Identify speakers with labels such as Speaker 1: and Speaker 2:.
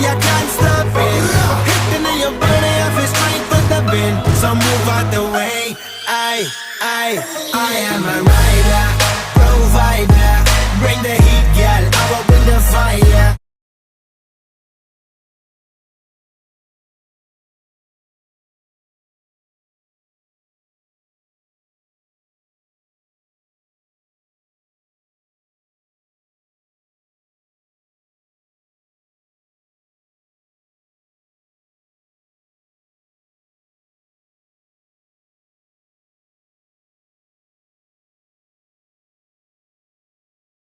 Speaker 1: I can't stop it. Hitting in your body, I feel strength with the wind. So move out the way. I am a rider.